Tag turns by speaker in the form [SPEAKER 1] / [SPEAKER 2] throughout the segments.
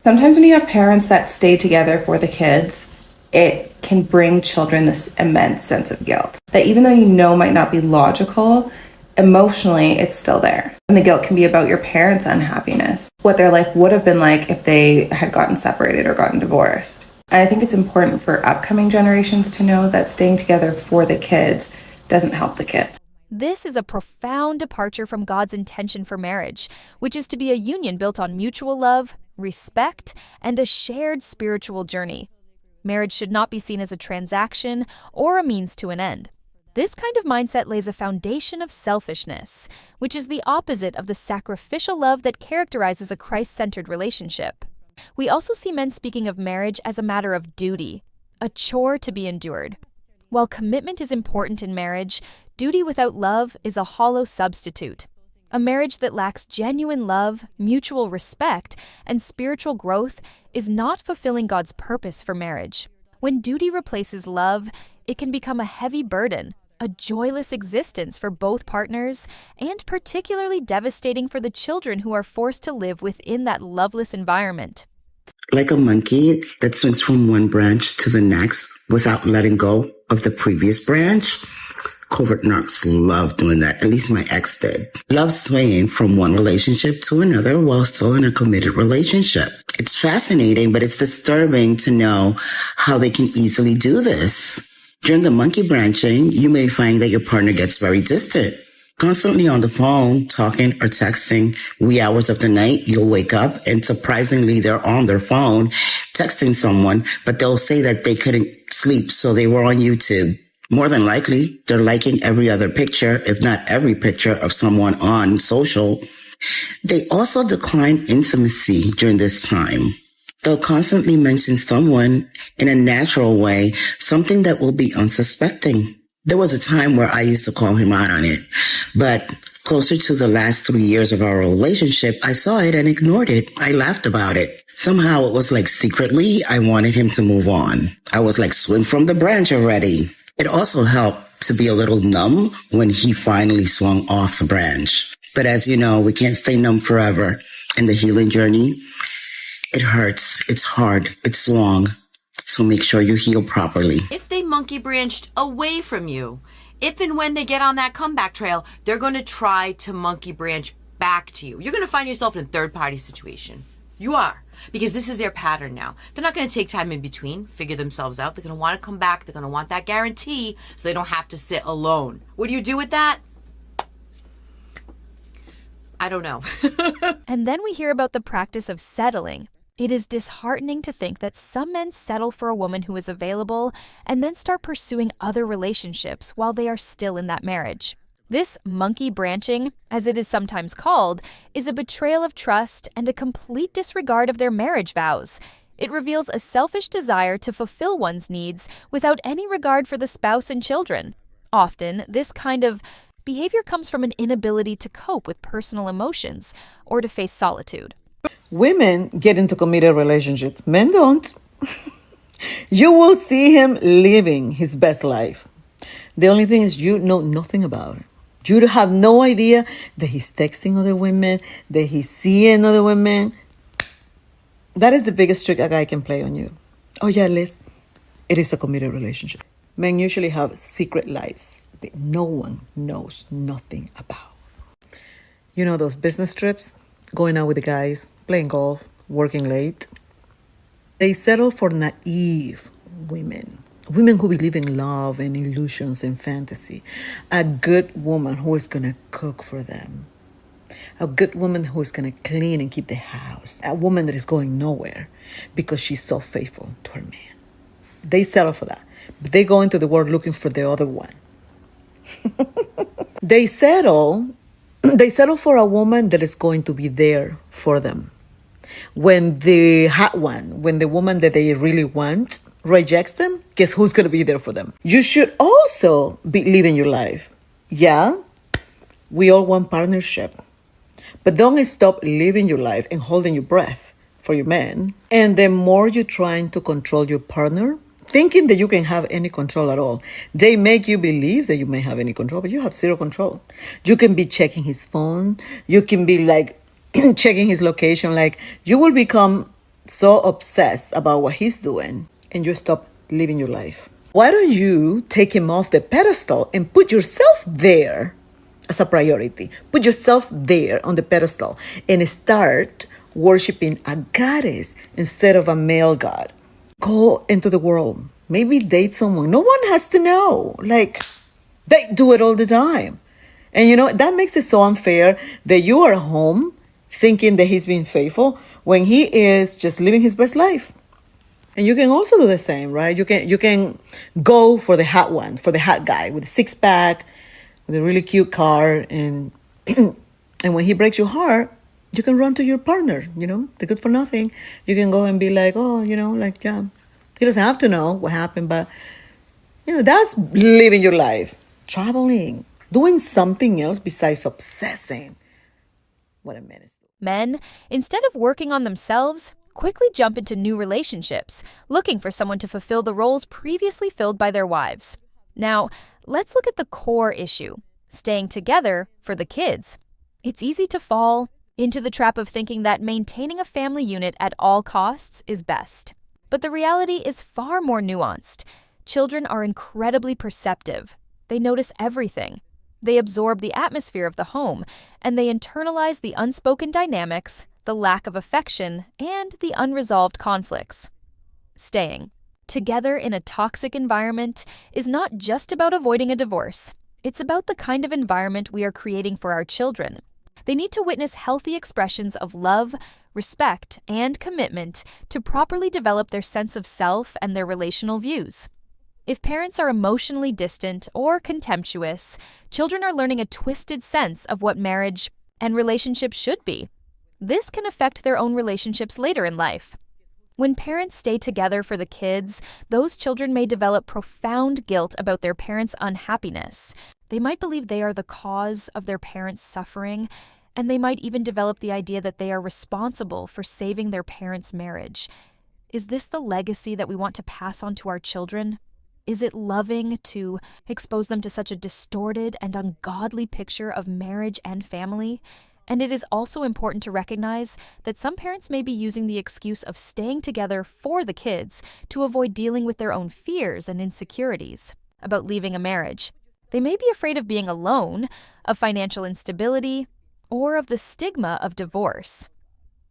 [SPEAKER 1] Sometimes when you have parents that stay together for the kids, it can bring children this immense sense of guilt that even though you know might not be logical, emotionally it's still there. And the guilt can be about your parents' unhappiness, what their life would have been like if they had gotten separated or gotten divorced. And I think it's important for upcoming generations to know that staying together for the kids doesn't help the kids.
[SPEAKER 2] This is a profound departure from God's intention for marriage, which is to be a union built on mutual love, respect, and a shared spiritual journey. Marriage should not be seen as a transaction or a means to an end. This kind of mindset lays a foundation of selfishness, which is the opposite of the sacrificial love that characterizes a Christ-centered relationship. We also see men speaking of marriage as a matter of duty, a chore to be endured. While commitment is important in marriage, duty without love is a hollow substitute. A marriage that lacks genuine love, mutual respect, and spiritual growth is not fulfilling God's purpose for marriage. When duty replaces love, it can become a heavy burden, a joyless existence for both partners, and particularly devastating for the children who are forced to live within that loveless environment.
[SPEAKER 3] Like a monkey that swings from one branch to the next without letting go of the previous branch. Covert narcs love doing that. At least my ex did. Love swinging from one relationship to another while still in a committed relationship. It's fascinating, but it's disturbing to know how they can easily do this. During the monkey branching, you may find that your partner gets very distant. Constantly on the phone, talking or texting wee hours of the night, you'll wake up and surprisingly they're on their phone texting someone, but they'll say that they couldn't sleep, so they were on YouTube. More than likely, they're liking every other picture, if not every picture of someone on social. They also decline intimacy during this time. They'll constantly mention someone in a natural way, something that will be unsuspecting. There was a time where I used to call him out on it, but closer to the last 3 years of our relationship, I saw it and ignored it. I laughed about it. Somehow it was like secretly I wanted him to move on. I was like, swing from the branch already. It also helped to be a little numb when he finally swung off the branch. But as you know, we can't stay numb forever. In the healing journey, it hurts, it's hard, it's long. So make sure you heal properly.
[SPEAKER 4] If they monkey branched away from you, if and when they get on that comeback trail, they're going to try to monkey branch back to you. You're going to find yourself in a third-party situation. You are. Because this is their pattern now. They're not going to take time in between, figure themselves out. They're going to want to come back. They're going to want that guarantee so they don't have to sit alone. What do you do with that? I don't know.
[SPEAKER 2] And then we hear about the practice of settling. It is disheartening to think that some men settle for a woman who is available and then start pursuing other relationships while they are still in that marriage. This monkey branching, as it is sometimes called, is a betrayal of trust and a complete disregard of their marriage vows. It reveals a selfish desire to fulfill one's needs without any regard for the spouse and children. Often, this kind of behavior comes from an inability to cope with personal emotions or to face solitude.
[SPEAKER 5] Women get into committed relationships. Men don't. You will see him living his best life. The only thing is you know nothing about it. You have no idea that he's texting other women, that he's seeing other women. That is the biggest trick a guy can play on you. Oh yeah, Liz, it is a committed relationship. Men usually have secret lives that no one knows nothing about. You know those business trips, going out with the guys, playing golf, working late. They settle for naive women. Women who believe in love and illusions and fantasy. A good woman who is going to cook for them. A good woman who is going to clean and keep the house. A woman that is going nowhere because she's so faithful to her man. They settle for that. But they go into the world looking for the other one. They settle for a woman that is going to be there for them. When the hot one, when the woman that they really want rejects them, guess who's going to be there for them? You should also be living your life. Yeah, we all want partnership. But don't stop living your life and holding your breath for your man. And the more you're trying to control your partner, thinking that you can have any control at all, they make you believe that you may have any control, but you have zero control. You can be checking his phone. You can be like checking his location. Like, you will become so obsessed about what he's doing and you stop living your life? Why don't you take him off the pedestal and put yourself there as a priority? Put yourself there on the pedestal and start worshiping a goddess instead of a male god. Go into the world. Maybe date someone. No one has to know. Like, they do it all the time. And that makes it so unfair that you are home thinking that he's being faithful when he is just living his best life. And you can also do the same, right? You can go for the hot one, for the hot guy with a six-pack, with a really cute car, and and when he breaks your heart, you can run to your partner, the good for nothing. You can go and be like, oh, yeah. He doesn't have to know what happened, but that's living your life, traveling, doing something else besides obsessing. What a menace.
[SPEAKER 2] Men, instead of working on themselves, quickly jump into new relationships, looking for someone to fulfill the roles previously filled by their wives. Now, let's look at the core issue, staying together for the kids. It's easy to fall into the trap of thinking that maintaining a family unit at all costs is best. But the reality is far more nuanced. Children are incredibly perceptive. They notice everything. They absorb the atmosphere of the home, and they internalize the unspoken dynamics, the lack of affection, and the unresolved conflicts. Staying together in a toxic environment is not just about avoiding a divorce. It's about the kind of environment we are creating for our children. They need to witness healthy expressions of love, respect, and commitment to properly develop their sense of self and their relational views. If parents are emotionally distant or contemptuous, children are learning a twisted sense of what marriage and relationships should be. This can affect their own relationships later in life. When parents stay together for the kids, those children may develop profound guilt about their parents' unhappiness. They might believe they are the cause of their parents' suffering, and they might even develop the idea that they are responsible for saving their parents' marriage. Is this the legacy that we want to pass on to our children? Is it loving to expose them to such a distorted and ungodly picture of marriage and family? And it is also important to recognize that some parents may be using the excuse of staying together for the kids to avoid dealing with their own fears and insecurities about leaving a marriage. They may be afraid of being alone, of financial instability, or of the stigma of divorce.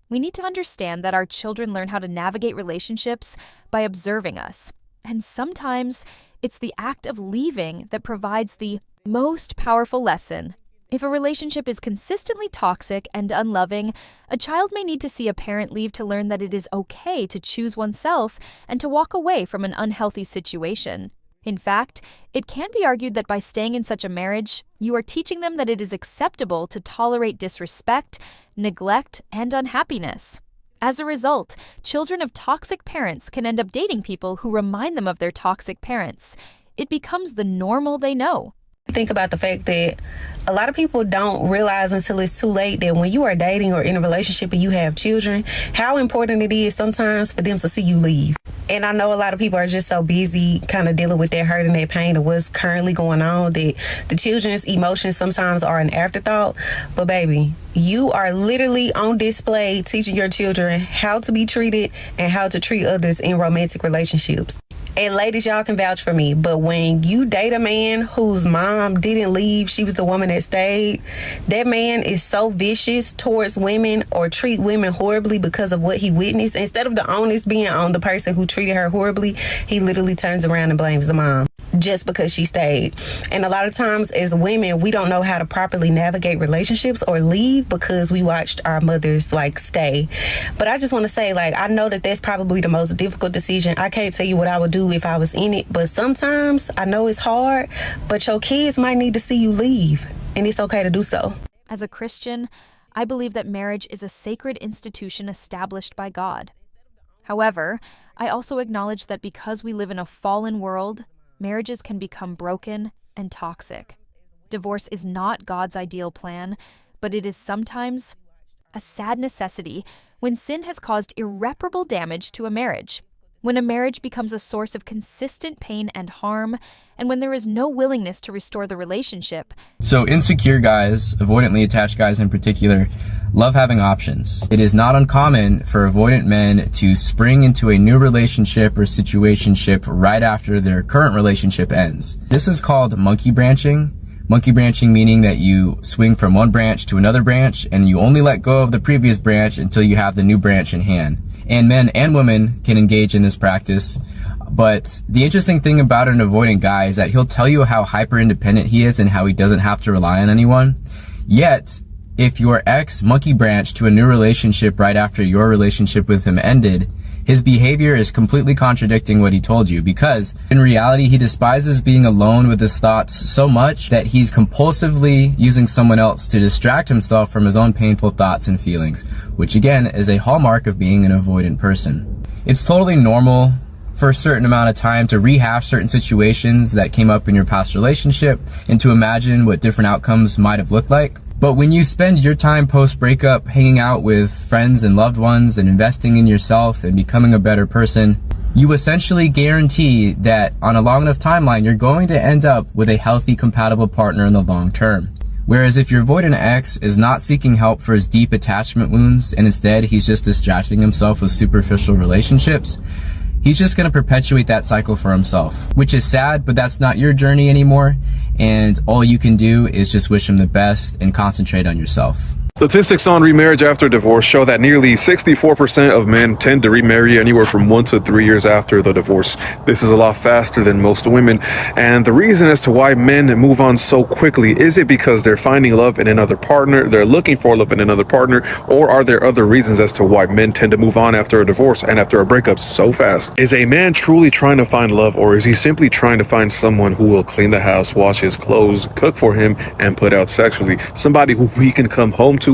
[SPEAKER 2] We need to understand that our children learn how to navigate relationships by observing us. And sometimes it's the act of leaving that provides the most powerful lesson. If a relationship is consistently toxic and unloving, a child may need to see a parent leave to learn that it is okay to choose oneself and to walk away from an unhealthy situation. In fact, it can be argued that by staying in such a marriage, you are teaching them that it is acceptable to tolerate disrespect, neglect, and unhappiness. As a result, children of toxic parents can end up dating people who remind them of their toxic parents. It becomes the normal they know.
[SPEAKER 6] Think about the fact that a lot of people don't realize until it's too late that when you are dating or in a relationship and you have children, how important it is sometimes for them to see you leave. And I know a lot of people are just so busy kind of dealing with that hurt and that pain of what's currently going on that the children's emotions sometimes are an afterthought. But baby, you are literally on display teaching your children how to be treated and how to treat others in romantic relationships. And ladies, y'all can vouch for me, but when you date a man whose mom didn't leave, she was the woman that stayed, that man is so vicious towards women or treat women horribly because of what he witnessed. Instead of the onus being on the person who treated her horribly, he literally turns around and blames the mom just because she stayed. And a lot of times as women, we don't know how to properly navigate relationships or leave because we watched our mothers stay. But I just want to say, I know that that's probably the most difficult decision. I can't tell you what I would do if I was in it, but sometimes I know it's hard, but your kids might need to see you leave, and it's okay to do so.
[SPEAKER 2] As a Christian, I believe that marriage is a sacred institution established by God. However, I also acknowledge that because we live in a fallen world, marriages can become broken and toxic. Divorce is not God's ideal plan, but it is sometimes a sad necessity when sin has caused irreparable damage to a marriage. when a marriage becomes a source of consistent pain and harm, and when there is no willingness to restore the relationship.
[SPEAKER 7] So insecure guys, avoidantly attached guys in particular, love having options. It is not uncommon for avoidant men to spring into a new relationship or situationship right after their current relationship ends. This is called monkey branching. Monkey branching meaning that you swing from one branch to another branch and you only let go of the previous branch until you have the new branch in hand. And men and women can engage in this practice. But the interesting thing about an avoidant guy is that he'll tell you how hyper independent he is and how he doesn't have to rely on anyone. Yet, if your ex monkey branched to a new relationship right after your relationship with him ended, his behavior is completely contradicting what he told you, because in reality, he despises being alone with his thoughts so much that he's compulsively using someone else to distract himself from his own painful thoughts and feelings, which again is a hallmark of being an avoidant person. It's totally normal for a certain amount of time to rehash certain situations that came up in your past relationship and to imagine what different outcomes might have looked like. But when you spend your time post-breakup hanging out with friends and loved ones and investing in yourself and becoming a better person, you essentially guarantee that on a long enough timeline, you're going to end up with a healthy, compatible partner in the long term. Whereas if your avoidant ex is not seeking help for his deep attachment wounds and instead he's just distracting himself with superficial relationships, he's just going to perpetuate that cycle for himself, which is sad, but that's not your journey anymore. And all you can do is just wish him the best and concentrate on yourself.
[SPEAKER 8] Statistics on remarriage after divorce show that nearly 64% of men tend to remarry anywhere from 1 to 3 years after the divorce. This is a lot faster than most women. And the reason as to why men move on so quickly, is it because they're finding love in another partner, they're looking for love in another partner, or are there other reasons as to why men tend to move on after a divorce and after a breakup so fast? Is a man truly trying to find love, or is he simply trying to find someone who will clean the house, wash his clothes, cook for him, and put out sexually? Somebody who he can come home to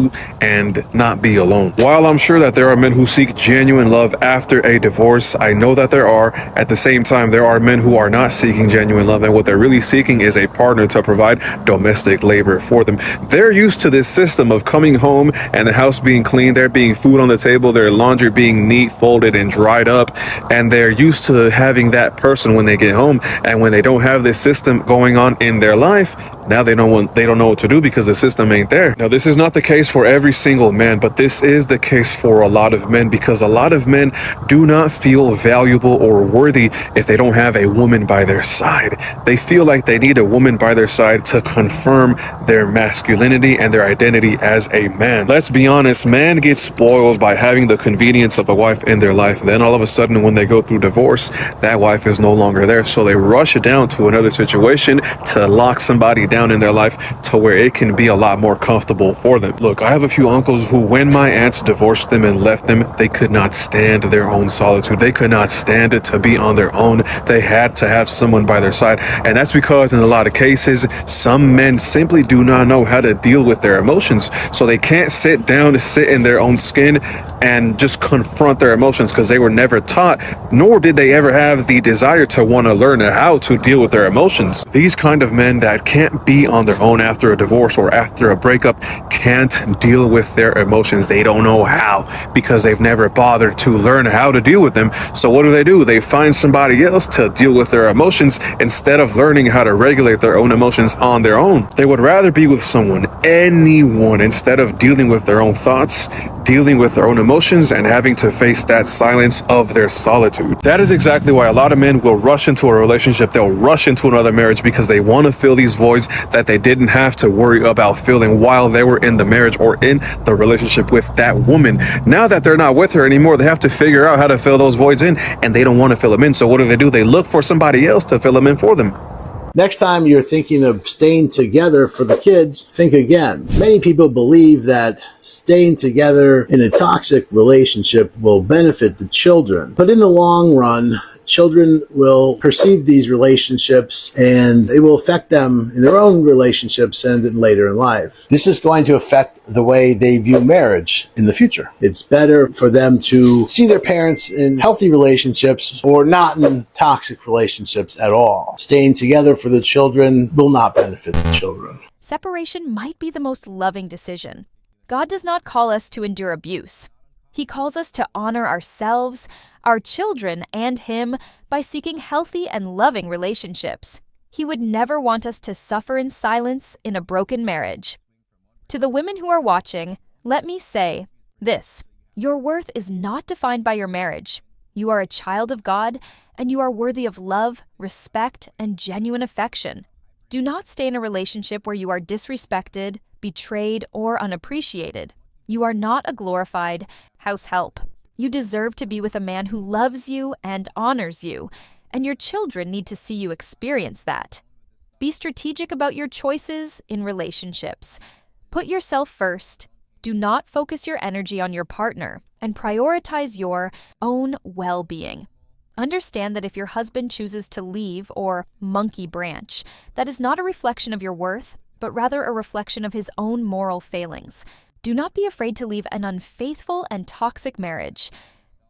[SPEAKER 8] and not be alone. While I'm sure that there are men who seek genuine love after a divorce, I know that there are. At the same time, there are men who are not seeking genuine love, and what they're really seeking is a partner to provide domestic labor for them. They're used to this system of coming home and the house being clean, there being food on the table, their laundry being neat, folded, and dried up, and they're used to having that person when they get home. And when they don't have this system going on in their life, now they don't know what to do because the system ain't there. Now, this is not the case for every single man, but this is the case for a lot of men, because a lot of men do not feel valuable or worthy if they don't have a woman by their side. They feel like they need a woman by their side to confirm their masculinity and their identity as a man. Let's be honest, man gets spoiled by having the convenience of a wife in their life. Then all of a sudden, when they go through divorce, that wife is no longer there. So they rush it down to another situation to lock somebody down in their life to where it can be a lot more comfortable for them. Look, I have a few uncles who, when my aunts divorced them and left them, they could not stand their own solitude. They could not stand it to be on their own. They had to have someone by their side. And that's because in a lot of cases, some men simply do not know how to deal with their emotions. So they can't sit down to sit in their own skin and just confront their emotions, because they were never taught, nor did they ever have the desire to want to learn how to deal with their emotions. These kind of men that can't be on their own after a divorce or after a breakup can't deal with their emotions. They don't know how, because they've never bothered to learn how to deal with them. So what do? They find somebody else to deal with their emotions instead of learning how to regulate their own emotions on their own. They would rather be with anyone, instead of dealing with their own thoughts, dealing with their own emotions, and having to face that silence of their solitude. That is exactly why a lot of men will rush into a relationship. They'll rush into another marriage because they want to fill these voids that they didn't have to worry about filling while they were in the marriage or in the relationship with that woman. Now that they're not with her anymore, they have to figure out how to fill those voids in, and they don't want to fill them in. So what do? They look for somebody else to fill them in for them.
[SPEAKER 9] Next time you're thinking of staying together for the kids, think again. Many people believe that staying together in a toxic relationship will benefit the children. But in the long run, children will perceive these relationships and it will affect them in their own relationships and in later in life. This is going to affect the way they view marriage in the future. It's better for them to see their parents in healthy relationships or not in toxic relationships at all. Staying together for the children will not benefit the children.
[SPEAKER 2] Separation might be the most loving decision. God does not call us to endure abuse. He calls us to honor ourselves, our children, and Him by seeking healthy and loving relationships. He would never want us to suffer in silence in a broken marriage. To the women who are watching, let me say this: your worth is not defined by your marriage. You are a child of God, and you are worthy of love, respect, and genuine affection. Do not stay in a relationship where you are disrespected, betrayed, or unappreciated. You are not a glorified house help. You deserve to be with a man who loves you and honors you, and your children need to see you experience that. Be strategic about your choices in relationships. Put yourself first. Do not focus your energy on your partner, and prioritize your own well-being. Understand that if your husband chooses to leave or monkey branch, that is not a reflection of your worth, but rather a reflection of his own moral failings. Do not be afraid to leave an unfaithful and toxic marriage.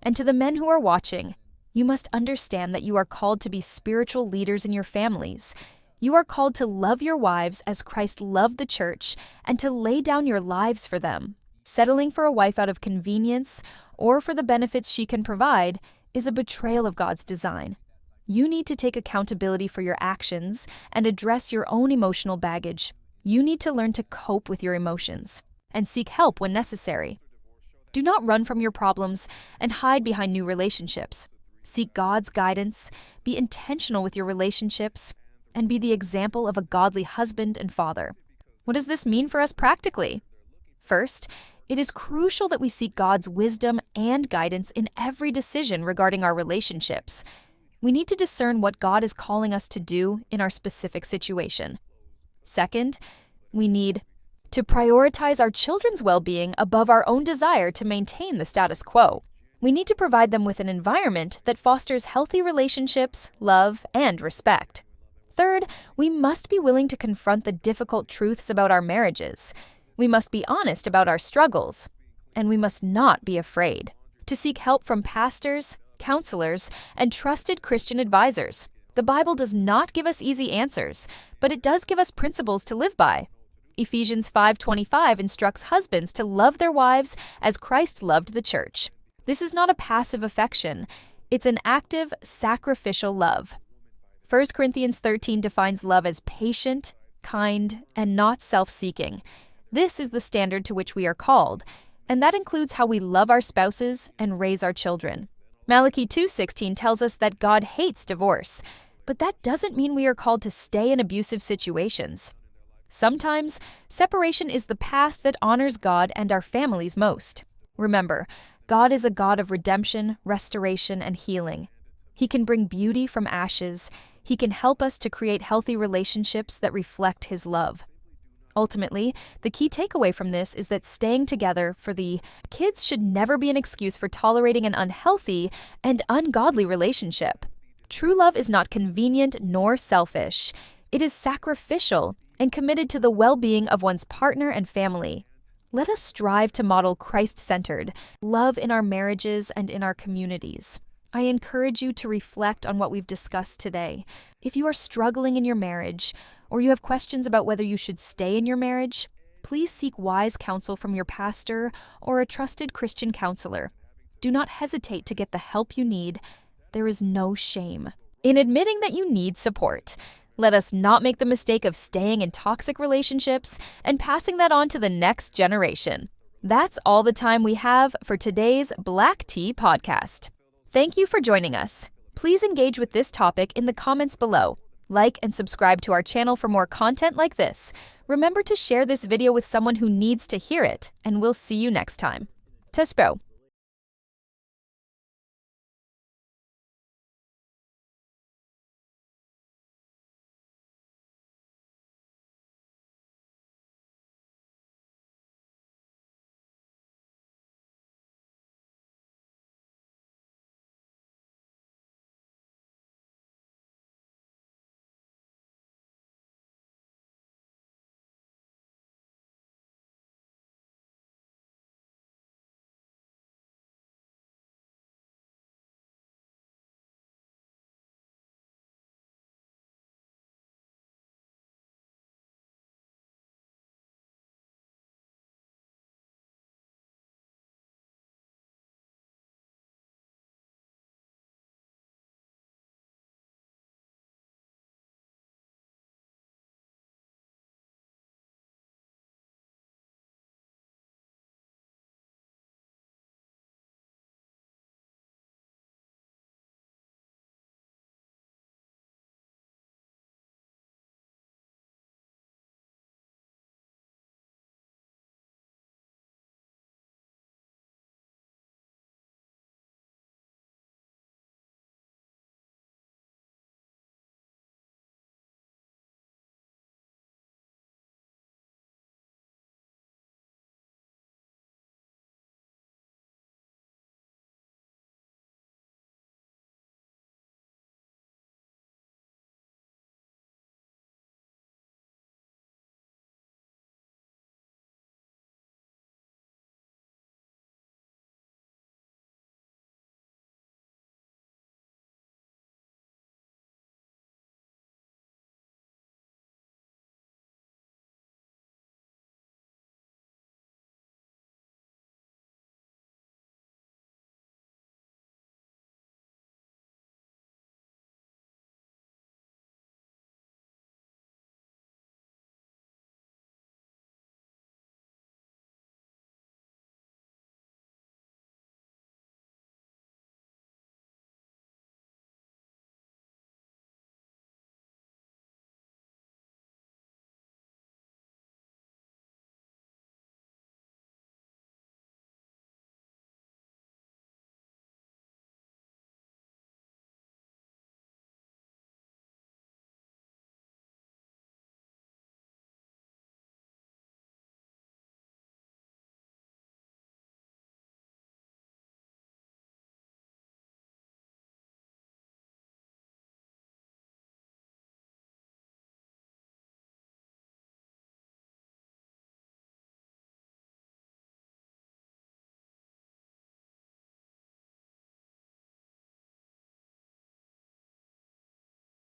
[SPEAKER 2] And to the men who are watching, you must understand that you are called to be spiritual leaders in your families. You are called to love your wives as Christ loved the church and to lay down your lives for them. Settling for a wife out of convenience or for the benefits she can provide is a betrayal of God's design. You need to take accountability for your actions and address your own emotional baggage. You need to learn to cope with your emotions and seek help when necessary. Do not run from your problems and hide behind new relationships. Seek God's guidance, be intentional with your relationships, and be the example of a godly husband and father. What does this mean for us practically? First, it is crucial that we seek God's wisdom and guidance in every decision regarding our relationships. We need to discern what God is calling us to do in our specific situation. Second, we need to prioritize our children's well-being above our own desire to maintain the status quo. We need to provide them with an environment that fosters healthy relationships, love, and respect. Third, we must be willing to confront the difficult truths about our marriages. We must be honest about our struggles, and we must not be afraid to seek help from pastors, counselors, and trusted Christian advisors. The Bible does not give us easy answers, but it does give us principles to live by. Ephesians 5:25 instructs husbands to love their wives as Christ loved the church. This is not a passive affection. It's an active, sacrificial love. 1 Corinthians 13 defines love as patient, kind, and not self-seeking. This is the standard to which we are called, and that includes how we love our spouses and raise our children. Malachi 2:16 tells us that God hates divorce, but that doesn't mean we are called to stay in abusive situations. Sometimes, separation is the path that honors God and our families most. Remember, God is a God of redemption, restoration, and healing. He can bring beauty from ashes. He can help us to create healthy relationships that reflect His love. Ultimately, the key takeaway from this is that staying together for the kids should never be an excuse for tolerating an unhealthy and ungodly relationship. True love is not convenient nor selfish. It is sacrificial and committed to the well-being of one's partner and family. Let us strive to model Christ-centered love in our marriages and in our communities. I encourage you to reflect on what we've discussed today. If you are struggling in your marriage, or you have questions about whether you should stay in your marriage, please seek wise counsel from your pastor or a trusted Christian counselor. Do not hesitate to get the help you need. There is no shame in admitting that you need support. Let us not make the mistake of staying in toxic relationships and passing that on to the next generation. That's all the time we have for today's Black Tea Podcast. Thank you for joining us. Please engage with this topic in the comments below. Like and subscribe to our channel for more content like this. Remember to share this video with someone who needs to hear it, and we'll see you next time. Tuspro.